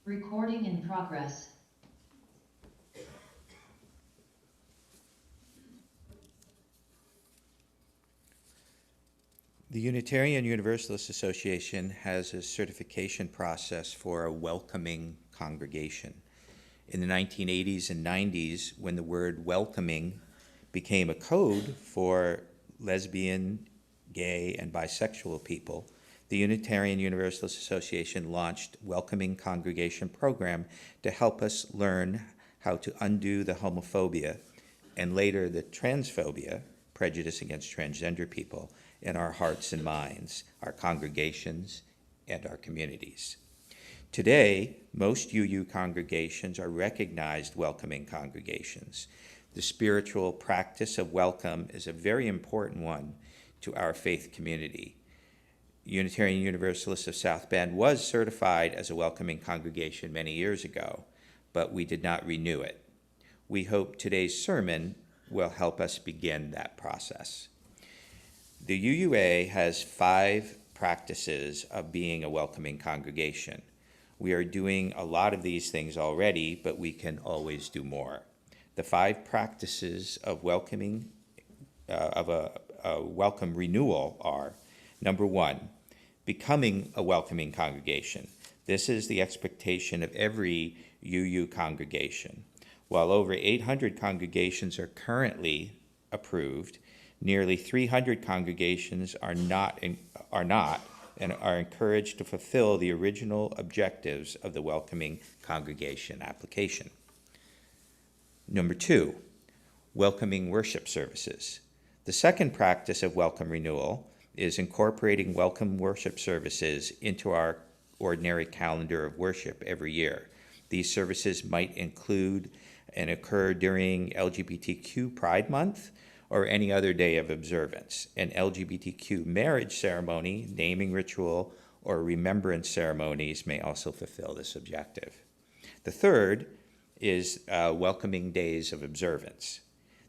Recording in progress. The Unitarian Universalist Association has a certification process for a welcoming congregation. In the 1980s and 90s, when the word welcoming became a code for lesbian, gay, and bisexual people, the Unitarian Universalist Association launched Welcoming Congregation program to help us learn how to undo the homophobia and later the transphobia, prejudice against transgender people, in our hearts and minds, our congregations, and our communities. Today, most UU congregations are recognized welcoming congregations. The spiritual practice of welcome is a very important one to our faith community. Unitarian Universalist of South Bend was certified as a welcoming congregation many years ago, but we did not renew it. We hope today's sermon will help us begin that process. The UUA has 5 practices of being a welcoming congregation. We are doing a lot of these things already, but we can always do more. The 5 practices of welcoming, of a welcome renewal are: number 1, becoming a welcoming congregation. This is the expectation of every UU congregation. While over 800 congregations are currently approved, nearly 300 congregations are not and are encouraged to fulfill the original objectives of the welcoming congregation application. Number 2, welcoming worship services. The second practice of welcome renewal is incorporating welcome worship services into our ordinary calendar of worship every year. These services might include and occur during LGBTQ Pride Month or any other day of observance. An LGBTQ marriage ceremony, naming ritual, or remembrance ceremonies may also fulfill this objective. The third is welcoming days of observance.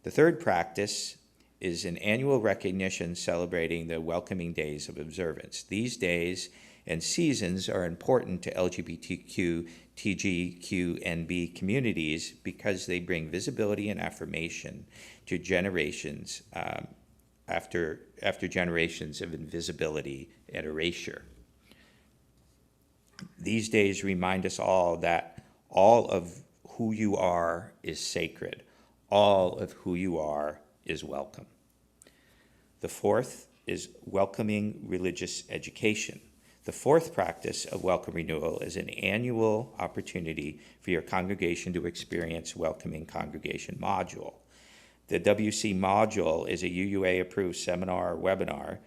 The third practice is an annual recognition celebrating the welcoming days of observance. These days and seasons are important to LGBTQ, TGQNB communities because they bring visibility and affirmation to generations after generations of invisibility and erasure. These days remind us all that all of who you are is sacred. All of who you are is welcome. The fourth is welcoming religious education. The fourth practice of welcome renewal is an annual opportunity for your congregation to experience welcoming congregation module. The WC module is a UUA-approved seminar or webinar.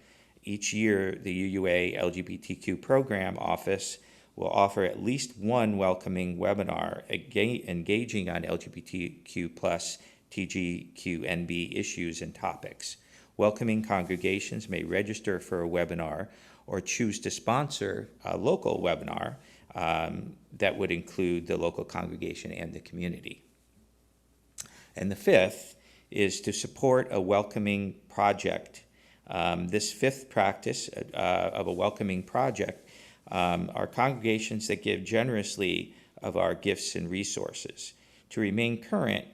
Each year, the UUA LGBTQ program office will offer at least one welcoming webinar engaging on LGBTQ plus TGQNB issues and topics. Welcoming congregations may register for a webinar or choose to sponsor a local webinar that would include the local congregation and the community. And the fifth is to support a welcoming project. This fifth practice of a welcoming project are congregations that give generously of our gifts and resources. To remain current,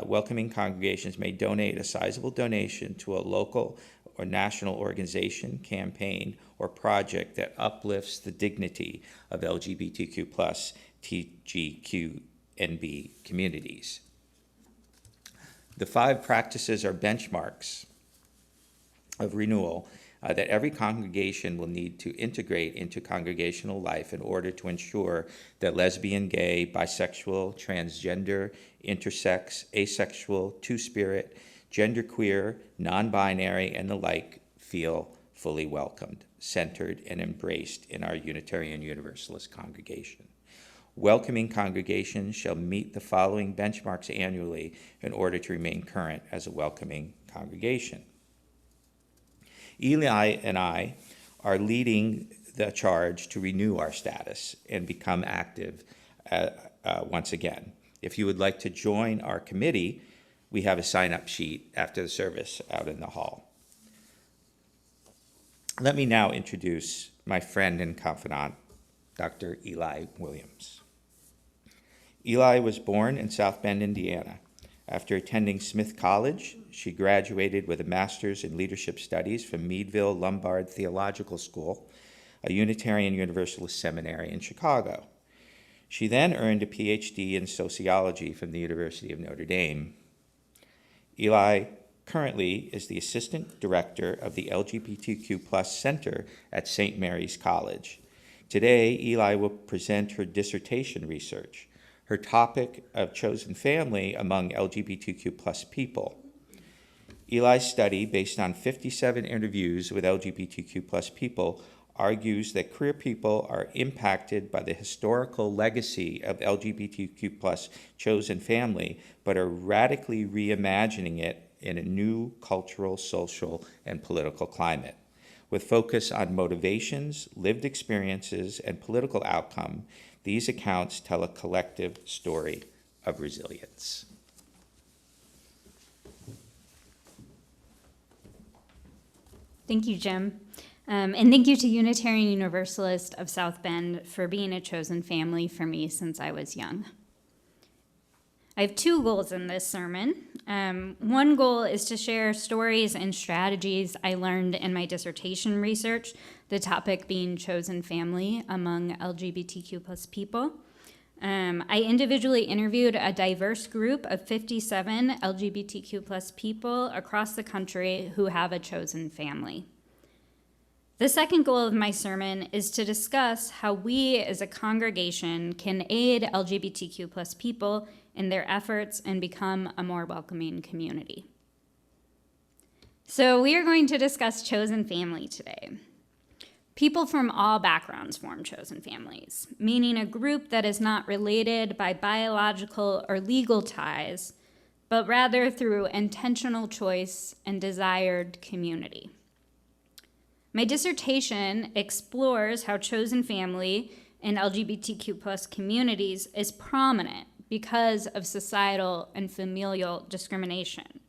welcoming congregations may donate a sizable donation to a local or national organization, campaign, or project that uplifts the dignity of LGBTQ plus TGQNB communities. The 5 practices are benchmarks of renewal that every congregation will need to integrate into congregational life in order to ensure that lesbian, gay, bisexual, transgender, intersex, asexual, two-spirit, genderqueer, non-binary, and the like feel fully welcomed, centered, and embraced in our Unitarian Universalist congregation. Welcoming congregations shall meet the following benchmarks annually in order to remain current as a welcoming congregation. Eli and I are leading the charge to renew our status and become active once again. If you would like to join our committee, we have a sign-up sheet after the service out in the hall. Let me now introduce my friend and confidant, Dr. Eli Williams. Eli was born in South Bend, Indiana. After attending Smith College, she graduated with a master's in leadership studies from Meadville Lombard Theological School, a Unitarian Universalist seminary in Chicago. She then earned a PhD in sociology from the University of Notre Dame. Eli currently is the assistant director of the LGBTQ+ Center at St. Mary's College. Today, Eli will present her dissertation research, her topic of chosen family among LGBTQ+ people. Eli's study, based on 57 interviews with LGBTQ+ people, argues that queer people are impacted by the historical legacy of LGBTQ+ chosen family, but are radically reimagining it in a new cultural, social, and political climate. With focus on motivations, lived experiences, and political outcome, these accounts tell a collective story of resilience. Thank you, Jim. And thank you to Unitarian Universalist of South Bend for being a chosen family for me since I was young. I have two goals in this sermon. One goal is to share stories and strategies I learned in my dissertation research, the topic being chosen family among LGBTQ+ people. I individually interviewed a diverse group of 57 LGBTQ+ people across the country who have a chosen family. The second goal of my sermon is to discuss how we as a congregation can aid LGBTQ+ people in their efforts and become a more welcoming community. So we are going to discuss chosen family today. People from all backgrounds form chosen families, meaning a group that is not related by biological or legal ties, but rather through intentional choice and desired community. My dissertation explores how chosen family in LGBTQ+ communities is prominent because of societal and familial discrimination.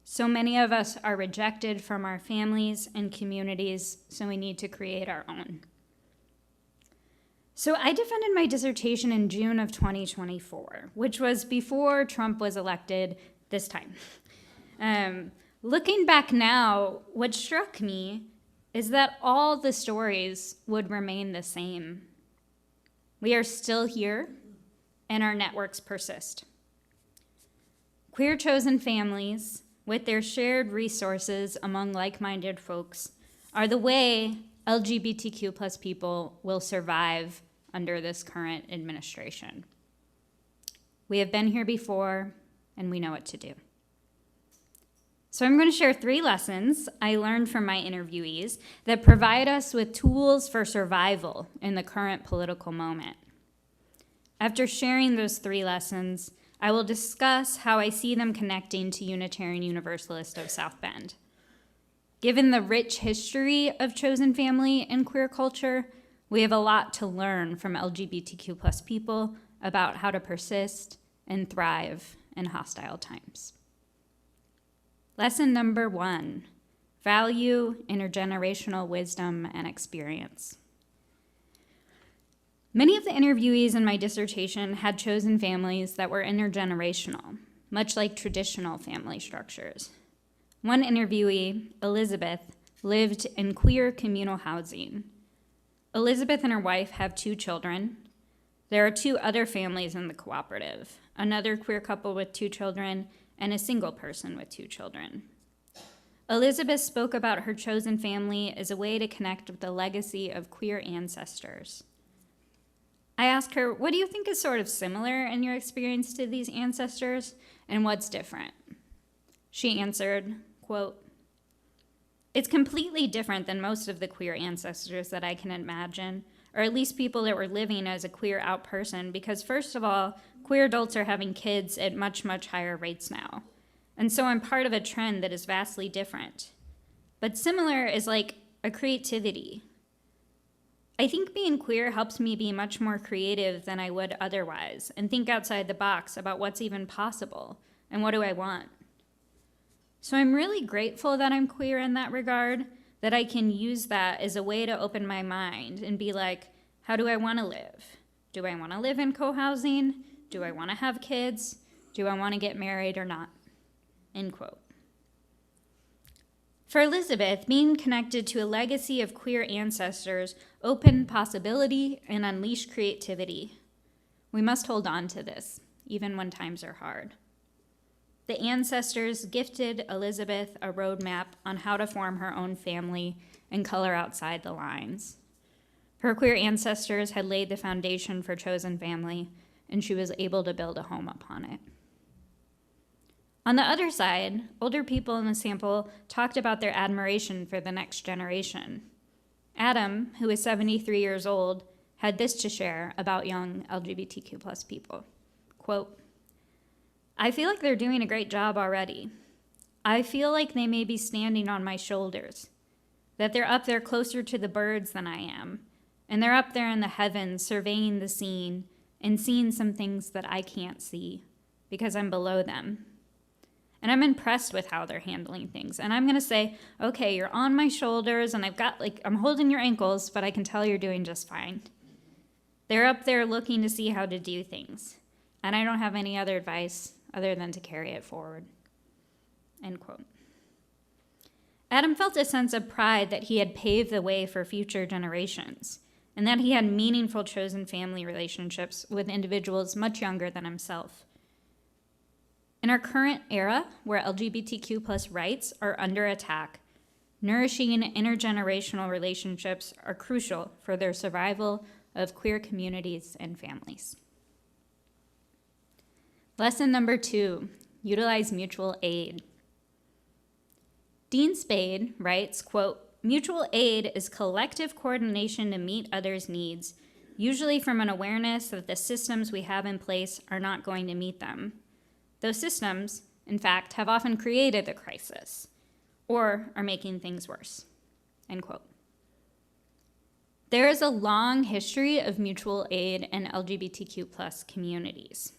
So many of us are rejected from our families and communities, so we need to create our own. So I defended my dissertation in June of 2024, which was before Trump was elected this time. Looking back now, what struck me is that all the stories would remain the same. We are still here, and our networks persist. Queer chosen families, with their shared resources among like-minded folks, are the way LGBTQ+ people will survive under this current administration. We have been here before, and we know what to do. So I'm going to share 3 lessons I learned from my interviewees that provide us with tools for survival in the current political moment. After sharing those 3 lessons, I will discuss how I see them connecting to Unitarian Universalist of South Bend. Given the rich history of chosen family and queer culture, we have a lot to learn from LGBTQ+ people about how to persist and thrive in hostile times. Lesson number 1, value intergenerational wisdom and experience. Many of the interviewees in my dissertation had chosen families that were intergenerational, much like traditional family structures. One interviewee, Elizabeth, lived in queer communal housing. Elizabeth and her wife have 2 children. There are 2 other families in the cooperative, another queer couple with 2 children, and a single person with 2 children. Elizabeth spoke about her chosen family as a way to connect with the legacy of queer ancestors. I asked her, what do you think is sort of similar in your experience to these ancestors, and what's different? She answered, quote, "It's completely different than most of the queer ancestors that I can imagine, or at least people that were living as a queer out person, because first of all, queer adults are having kids at much, much higher rates now. And so I'm part of a trend that is vastly different. But similar is like a creativity. I think being queer helps me be much more creative than I would otherwise, and think outside the box about what's even possible, and what do I want. So I'm really grateful that I'm queer in that regard, that I can use that as a way to open my mind and be like, how do I want to live? Do I want to live in co-housing? Do I want to have kids? Do I want to get married or not? End quote. For Elizabeth, being connected to a legacy of queer ancestors opened possibility and unleashed creativity. We must hold on to this, even when times are hard. The ancestors gifted Elizabeth a roadmap on how to form her own family and color outside the lines. Her queer ancestors had laid the foundation for chosen family, and she was able to build a home upon it. On the other side, older people in the sample talked about their admiration for the next generation. Adam, who is 73 years old, had this to share about young LGBTQ+ people. Quote, "I feel like they're doing a great job already. I feel like they may be standing on my shoulders, that they're up there closer to the birds than I am, and they're up there in the heavens surveying the scene and seeing some things that I can't see because I'm below them. And I'm impressed with how they're handling things. And I'm going to say, okay, you're on my shoulders and I'm holding your ankles, but I can tell you're doing just fine. They're up there looking to see how to do things. And I don't have any other advice other than to carry it forward." End quote. Adam felt a sense of pride that he had paved the way for future generations, and that he had meaningful chosen family relationships with individuals much younger than himself. In our current era, where LGBTQ+ rights are under attack, nourishing intergenerational relationships are crucial for their survival of queer communities and families. Lesson number 2, utilize mutual aid. Dean Spade writes, quote, "Mutual aid is collective coordination to meet others' needs, usually from an awareness that the systems we have in place are not going to meet them. Those systems, in fact, have often created the crisis or are making things worse." End quote. There is a long history of mutual aid in LGBTQ+ communities.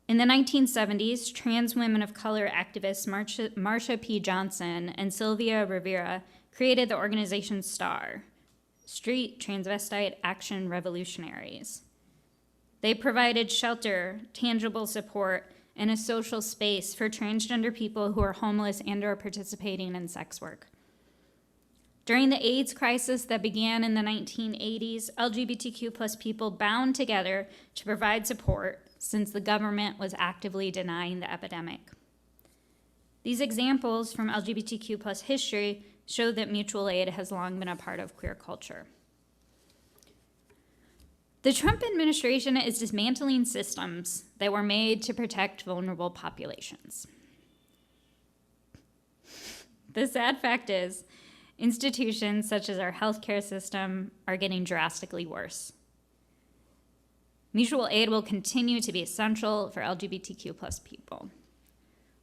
In the 1970s, trans women of color activists Marsha P. Johnson and Sylvia Rivera created the organization STAR, Street Transvestite Action Revolutionaries. They provided shelter, tangible support, and a social space for transgender people who are homeless and or participating in sex work. During the AIDS crisis that began in the 1980s, LGBTQ+ people bound together to provide support since the government was actively denying the epidemic. These examples from LGBTQ+ history show that mutual aid has long been a part of queer culture. The Trump administration is dismantling systems that were made to protect vulnerable populations. The sad fact is, institutions such as our healthcare system are getting drastically worse. Mutual aid will continue to be essential for LGBTQ+ people.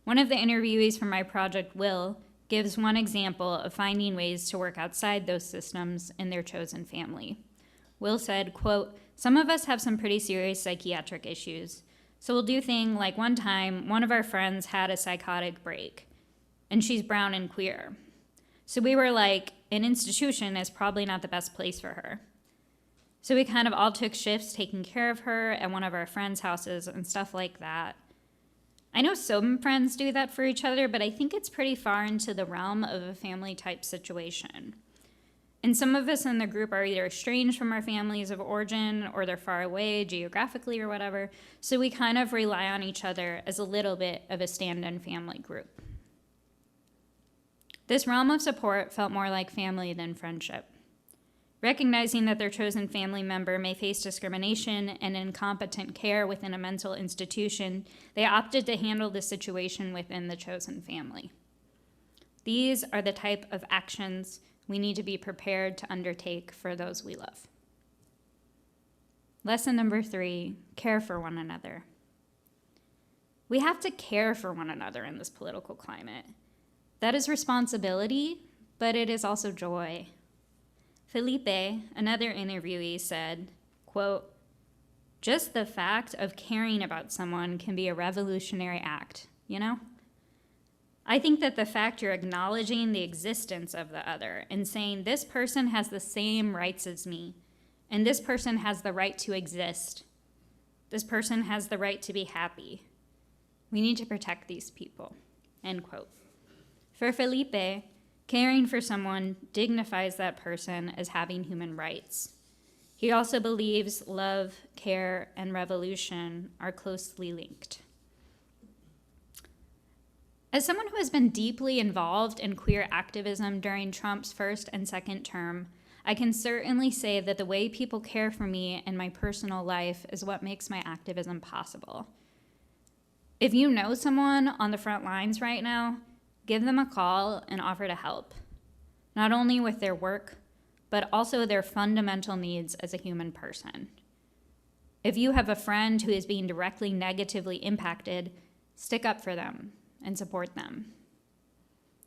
One of the interviewees from my project, Will, gives one example of finding ways to work outside those systems in their chosen family. Will said, quote, "Some of us have some pretty serious psychiatric issues. So we'll do things like one time, one of our friends had a psychotic break, and she's brown and queer. So we were like, an institution is probably not the best place for her. So we kind of all took shifts taking care of her at one of our friends' houses and stuff like that. I know some friends do that for each other, but I think it's pretty far into the realm of a family-type situation. And some of us in the group are either estranged from our families of origin or they're far away geographically or whatever, so we kind of rely on each other as a little bit of a stand-in family group. This realm of support felt more like family than friendship. Recognizing that their chosen family member may face discrimination and incompetent care within a mental institution, they opted to handle the situation within the chosen family. These are the type of actions we need to be prepared to undertake for those we love. Lesson number 3, care for one another. We have to care for one another in this political climate. That is responsibility, but it is also joy. Felipe, another interviewee, said, quote, "Just the fact of caring about someone can be a revolutionary act, you know? I think that the fact you're acknowledging the existence of the other and saying this person has the same rights as me, and this person has the right to exist, This person has the right to be happy. We need to protect these people, end quote. For Felipe, caring for someone dignifies that person as having human rights. He also believes love, care, and revolution are closely linked. As someone who has been deeply involved in queer activism during Trump's first and second term, I can certainly say that the way people care for me in my personal life is what makes my activism possible. If you know someone on the front lines right now, give them a call and offer to help, not only with their work, but also their fundamental needs as a human person. If you have a friend who is being directly negatively impacted, stick up for them and support them.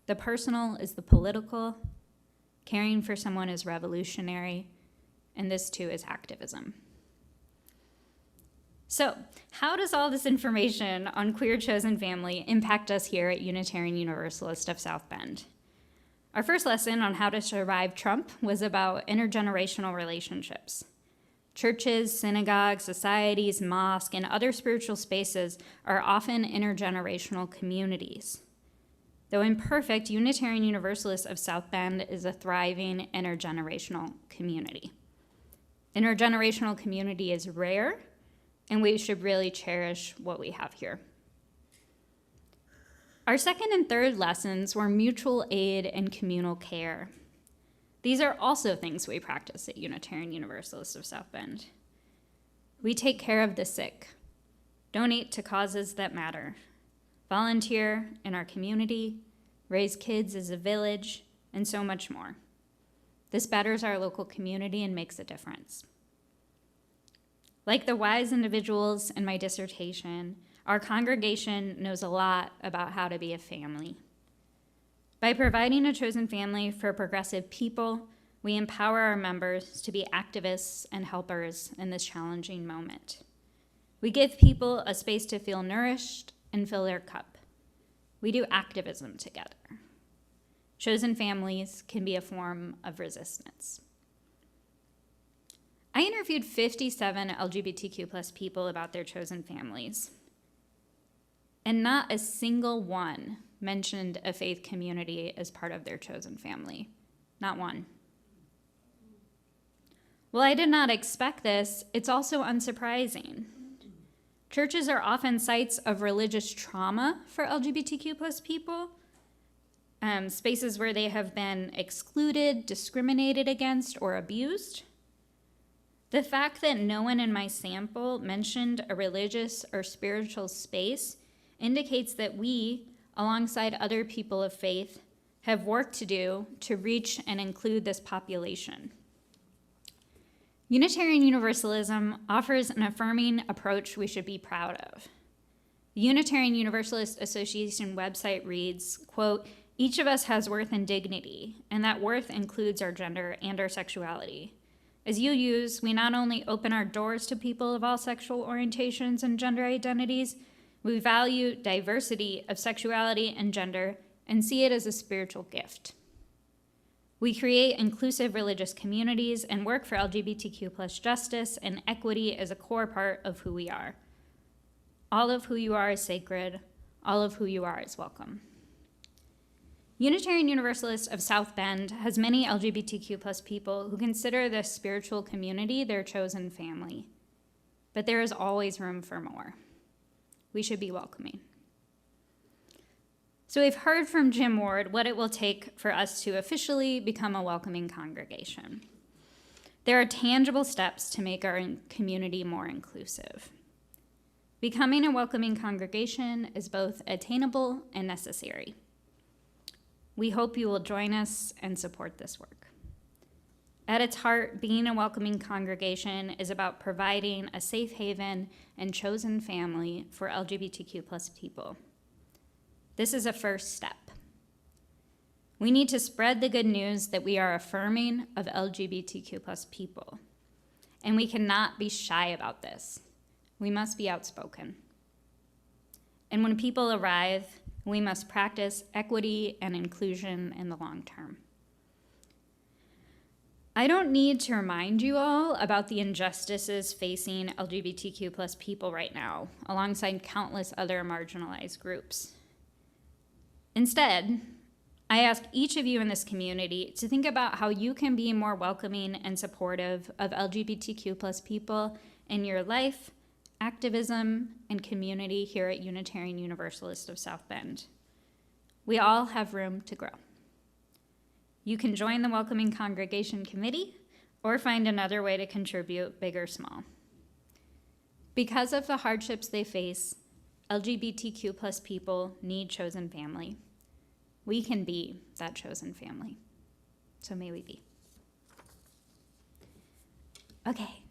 The personal is the political, caring for someone is revolutionary, and this too is activism. So, how does all this information on queer chosen family impact us here at Unitarian Universalist of South Bend? Our first lesson on how to survive Trump was about intergenerational relationships. Churches, synagogues, societies, mosques, and other spiritual spaces are often intergenerational communities. Though imperfect, Unitarian Universalist of South Bend is a thriving intergenerational community. Intergenerational community is rare, and we should really cherish what we have here. Our second and third lessons were mutual aid and communal care. These are also things we practice at Unitarian Universalist of South Bend. We take care of the sick, donate to causes that matter, volunteer in our community, raise kids as a village, and so much more. This betters our local community and makes a difference. Like the wise individuals in my dissertation, our congregation knows a lot about how to be a family. By providing a chosen family for progressive people, we empower our members to be activists and helpers in this challenging moment. We give people a space to feel nourished and fill their cup. We do activism together. Chosen families can be a form of resistance. I interviewed 57 LGBTQ+ people about their chosen families, and not a single one mentioned a faith community as part of their chosen family. Not one. While I did not expect this, it's also unsurprising. Churches are often sites of religious trauma for LGBTQ+ people, spaces where they have been excluded, discriminated against, or abused. The fact that no one in my sample mentioned a religious or spiritual space indicates that we, alongside other people of faith, have work to do to reach and include this population. Unitarian Universalism offers an affirming approach we should be proud of. The Unitarian Universalist Association website reads, quote, "Each of us has worth and dignity, and that worth includes our gender and our sexuality. As UUs, we not only open our doors to people of all sexual orientations and gender identities, we value diversity of sexuality and gender and see it as a spiritual gift. We create inclusive religious communities and work for LGBTQ+ justice and equity as a core part of who we are. All of who you are is sacred. All of who you are is welcome." Unitarian Universalist of South Bend has many LGBTQ+ people who consider this spiritual community their chosen family. But there is always room for more. We should be welcoming. So we've heard from Jim Ward what it will take for us to officially become a welcoming congregation. There are tangible steps to make our community more inclusive. Becoming a welcoming congregation is both attainable and necessary. We hope you will join us and support this work. At its heart, being a welcoming congregation is about providing a safe haven and chosen family for LGBTQ+ people. This is a first step. We need to spread the good news that we are affirming of LGBTQ+ people, and we cannot be shy about this. We must be outspoken. And when people arrive, we must practice equity and inclusion in the long term. I don't need to remind you all about the injustices facing LGBTQ plus people right now, alongside countless other marginalized groups. Instead, I ask each of you in this community to think about how you can be more welcoming and supportive of LGBTQ plus people in your life, activism, and community here at Unitarian Universalist of South Bend. We all have room to grow. You can join the Welcoming Congregation Committee or find another way to contribute, big or small. Because of the hardships they face, LGBTQ plus people need chosen family. We can be that chosen family. So may we be. Okay,